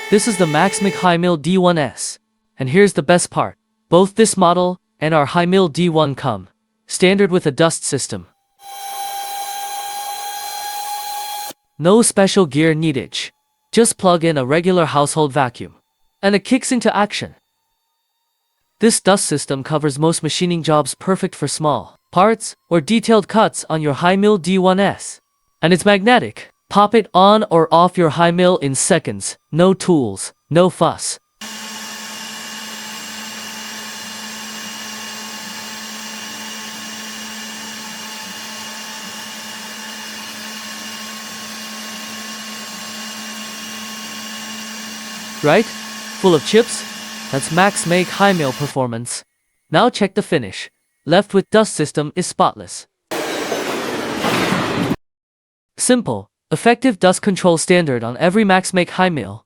This is the MAXMAKE HiMill D1S. And here's the best part. Both this model and our HiMill D1 come standard with a dust system. No special gear needed. Just plug in a regular household vacuum, and it kicks into action. This dust system covers most machining jobs, perfect for small parts or detailed cuts on your HiMill D1S. And it's magnetic. Pop it on or off your HiMill in seconds. No tools, no fuss. Right? Full of chips? That's MAXMAKE HiMill performance. Now check the finish. Left with dust system is spotless. Simple, effective dust control standard on every MAXMAKE HiMill.